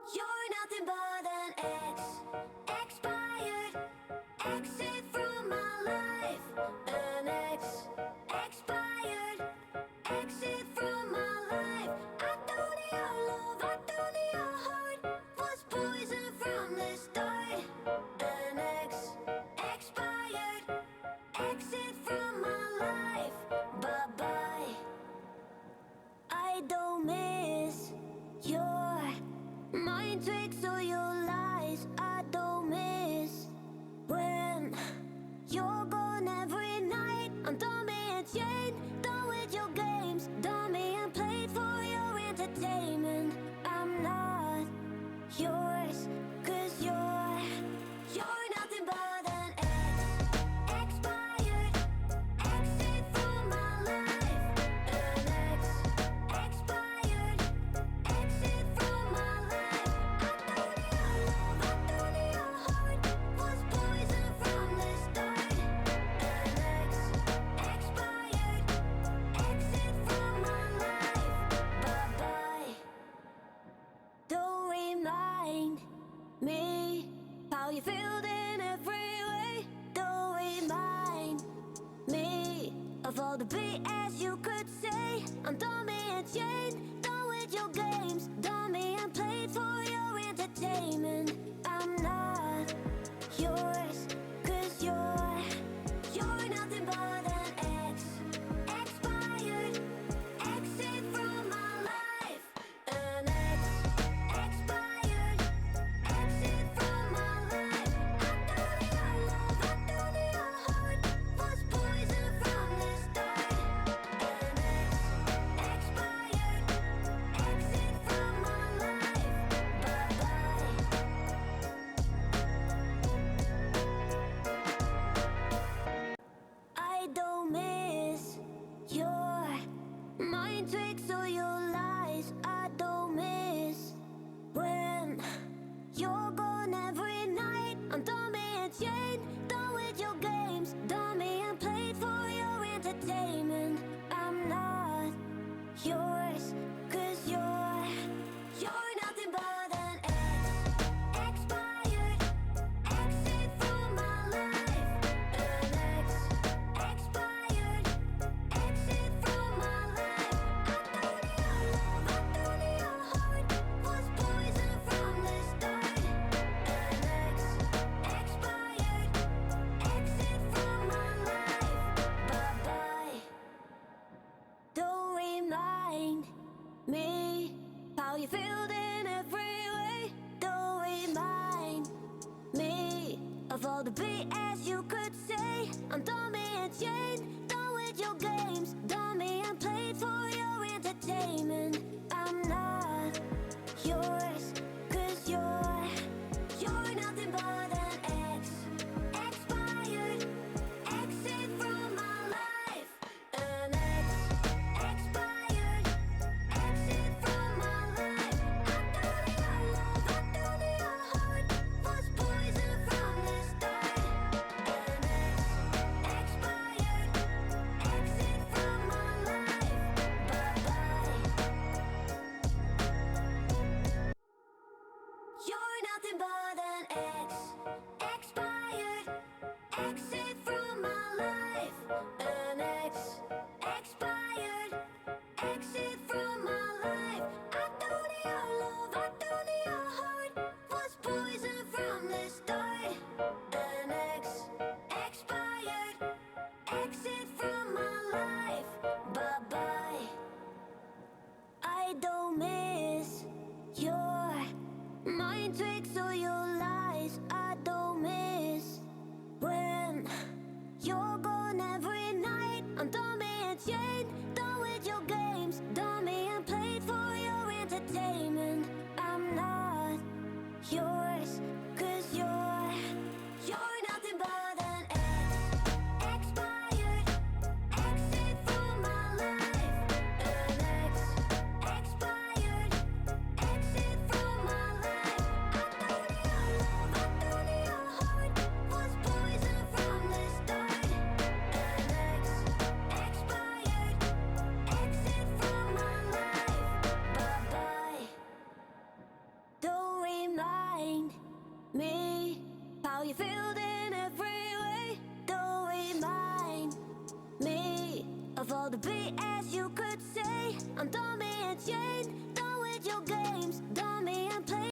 You're nothing but an expired exit from my life. An expired exit from my life. I thought your love, I thought your heart was poison from the start. An expired exit from my life. Bye bye. I don't miss your mind tricks or your lies. I don't miss when you're gone every night. I'm done being chained, done with your games, done being played for your entertainment. I'm not yours, 'cause you're nothing but an expired exit from my life. An expired exit from my life. I thought your love, I thought your heart was poison from the start. An expired exit from my life. Bye bye. Don't remind me how you feel in every way. Don't remind me of all the BS you could say. I'm done being chained, done with your games, done being played for your entertainment. I'm not yours, 'cause you're nothing but an expired exit from my life. An expired exit from my life. I thought your love, I thought your heart was poison from the start. An expired exit from my life. Bye bye. I don't miss your mind tricks or your lies. I don't miss when you're gone every night. I'm done being chained, done with your games, done being played for your entertainment. I'm not yours, 'cause you're nothing but an expired exit from my life. An expired exit from my life. I thought your love, I thought your heart was poison from the start. An expired exit from my life. Bye bye. Don't remind me how you feel in every way. Don't remind me of all the BS you could say. I'm done being chained, done with your games, done being played for your entertainment. I'm not yours, 'cause you're nothing but an expired exit from my life. An expired exit from my life. I thought your love, I thought your heart was poison from the start. An expired exit from my life. Bye bye. You're nothing but an expired exit from my life. An expired exit from my life. I thought your love, I thought your heart was poison from the start. An expired exit from my life. Bye bye. I don't miss your mind tricks or your me how you feel in every way. Don't remind me of all the BS you could say. I'm done being chained, done with your game.